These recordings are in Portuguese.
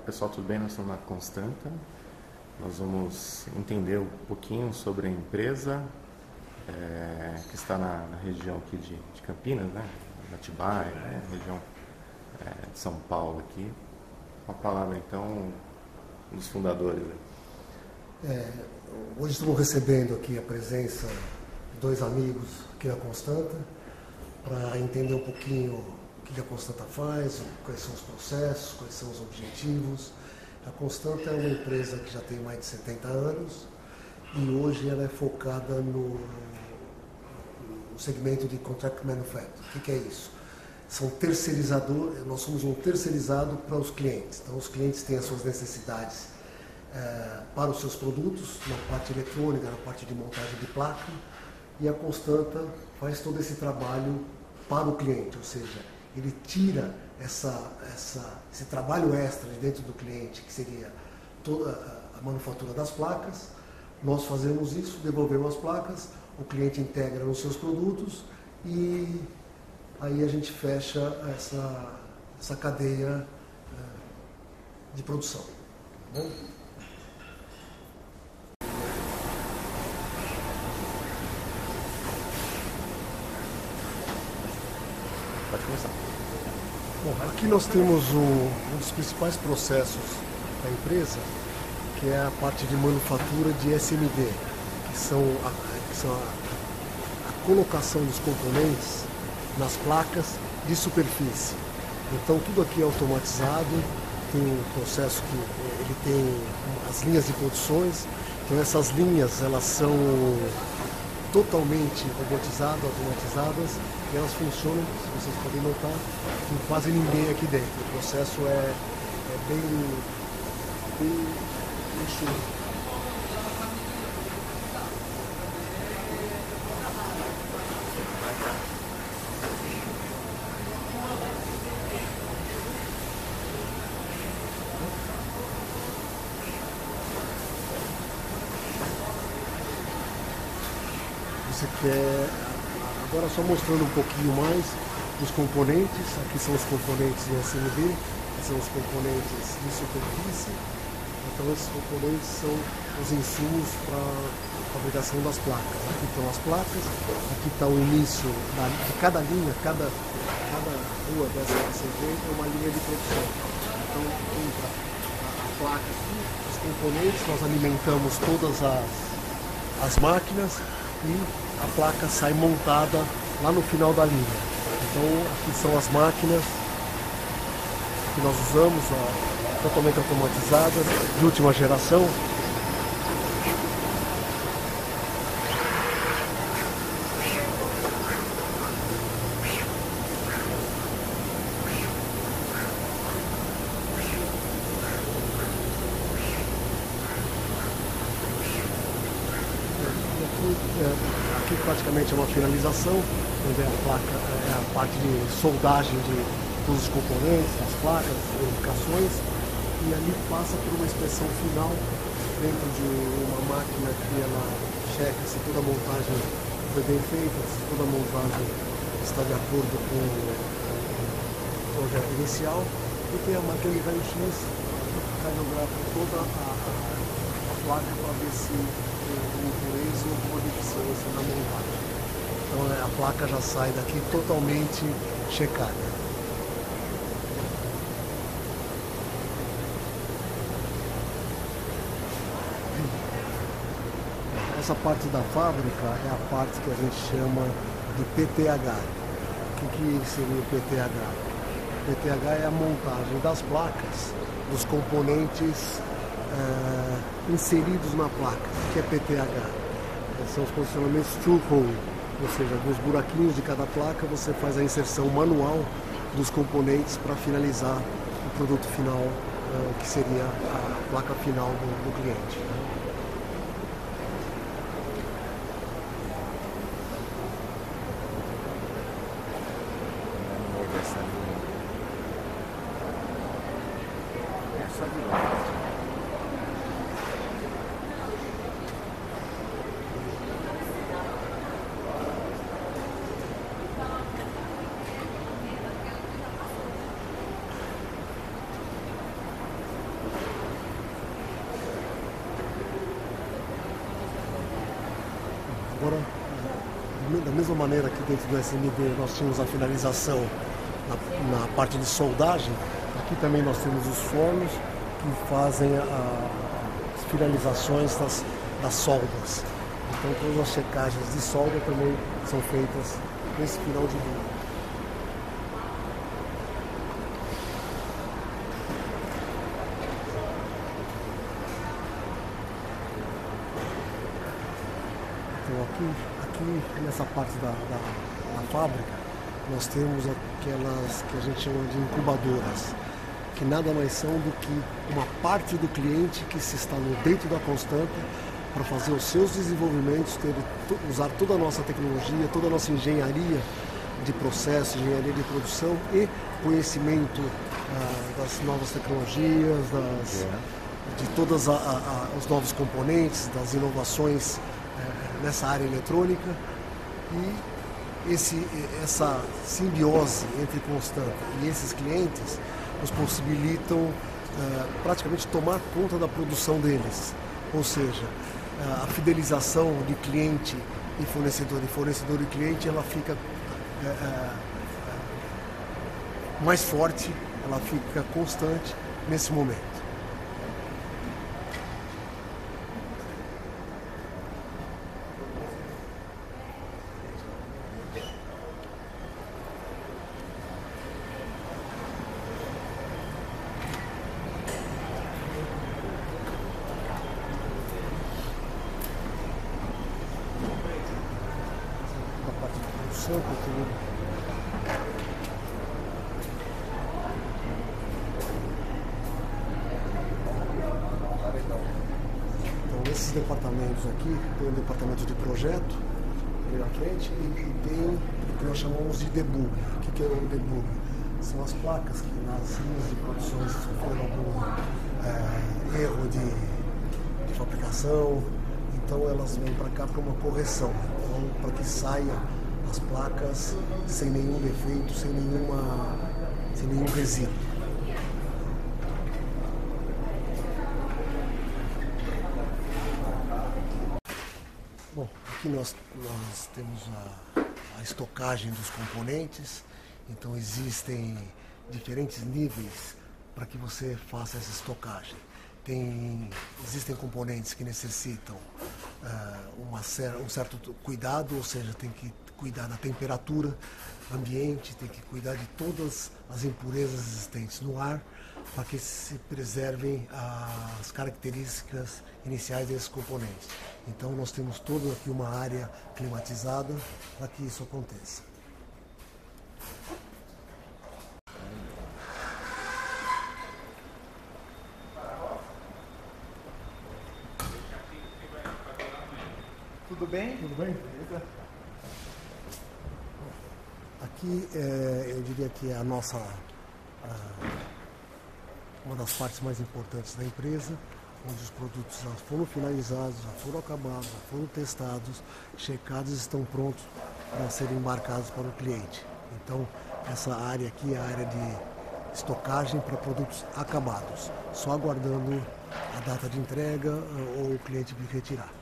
Pessoal, tudo bem? Nós estamos na Constanta. Nós vamos entender um pouquinho sobre a empresa que está na região aqui de Campinas, né? Na Atibaia, né? Região de São Paulo aqui. Com a palavra, então, dos fundadores. Hoje estamos recebendo aqui a presença de dois amigos aqui na Constanta para entender um pouquinho o que a Constanta faz, quais são os processos, quais são os objetivos. A Constanta é uma empresa que já tem mais de 70 anos e hoje ela é focada no segmento de Contract Manufacturing. O que é isso? Nós somos um terceirizado para os clientes. Então, os clientes têm as suas necessidades para os seus produtos, na parte eletrônica, na parte de montagem de placa, e a Constanta faz todo esse trabalho para o cliente, ou seja, ele tira esse trabalho extra de dentro do cliente, que seria toda a manufatura das placas. Nós fazemos isso, devolvemos as placas, o cliente integra nos seus produtos e aí a gente fecha essa cadeia de produção. Tá bom? Pode começar. Bom, aqui nós temos um dos principais processos da empresa, que é a parte de manufatura de SMD, que são a colocação dos componentes nas placas de superfície. Então tudo aqui é automatizado, tem um processo que ele tem as linhas de produções. Então essas linhas elas são totalmente robotizadas, automatizadas, e elas funcionam, se vocês podem notar, com quase ninguém aqui dentro. O processo é bem enxuto. Agora só mostrando um pouquinho mais dos componentes. Aqui são os componentes de SMD, aqui são os componentes de superfície. Então esses componentes são os insumos para a fabricação das placas. Aqui estão as placas, aqui está o início de cada linha, cada rua dessa SMD é uma linha de produção. Então entra a placa aqui, os componentes, nós alimentamos todas as máquinas e a placa sai montada lá no final da linha. Então aqui são as máquinas que nós usamos, totalmente automatizadas, de última geração. Aqui praticamente é uma finalização, onde a placa é a parte de soldagem de todos os componentes, as placas, as indicações, e ali passa por uma inspeção final dentro de uma máquina que ela checa se toda a montagem foi bem feita, se toda a montagem está de acordo com o projeto inicial, e tem a máquina de raio-x que radiografa toda a placa para ver se impureza ou alguma deficiência na montagem. Então a placa já sai daqui totalmente checada. Essa parte da fábrica é a parte que a gente chama de PTH. O que seria o PTH? O PTH é a montagem das placas, dos componentes inseridos na placa. O que é PTH? São os posicionamentos through hole, ou seja, nos buraquinhos de cada placa você faz a inserção manual dos componentes para finalizar o produto final, que seria a placa final do cliente. maneira que dentro do SMD nós tínhamos a finalização na parte de soldagem, aqui também nós temos os fornos que fazem as finalizações das soldas. Então todas as checagens de solda também são feitas nesse final de linha. Então aqui nessa parte da fábrica nós temos aquelas que a gente chama de incubadoras, que nada mais são do que uma parte do cliente que se instalou dentro da Constanta para fazer os seus desenvolvimentos, usar toda a nossa tecnologia, toda a nossa engenharia de processo, engenharia de produção e conhecimento das novas tecnologias, de todos os novos componentes, das inovações nessa área eletrônica. E essa simbiose entre Constanta e esses clientes nos possibilitam praticamente tomar conta da produção deles. Ou seja, a fidelização de cliente e fornecedor e cliente, ela fica mais forte, ela fica constante nesse momento. Então, esses departamentos aqui, tem o departamento de projeto ali na frente e tem o que nós chamamos de debug. O que é o debug? São as placas que nas linhas de produções sofreram algum erro de fabricação, então elas vêm para cá para uma correção, então, para que saia as placas sem nenhum defeito, sem nenhum resíduo. Bom, aqui nós temos a estocagem dos componentes, então existem diferentes níveis para que você faça essa estocagem. Existem componentes que necessitam um certo cuidado, ou seja, tem que cuidar da temperatura ambiente, tem que cuidar de todas as impurezas existentes no ar para que se preservem as características iniciais desses componentes. Então nós temos toda aqui uma área climatizada para que isso aconteça. Tudo bem? Tudo bem? Beleza. Aqui eu diria que é uma das partes mais importantes da empresa, onde os produtos já foram finalizados, já foram acabados, já foram testados, checados e estão prontos para serem embarcados para o cliente. Então, essa área aqui é a área de estocagem para produtos acabados, só aguardando a data de entrega ou o cliente vir retirar.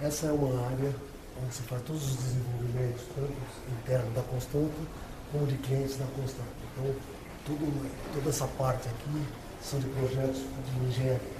Essa é uma área onde se faz todos os desenvolvimentos, tanto internos da Constanta, como de clientes da Constanta. Então, toda essa parte aqui são de projetos de engenharia.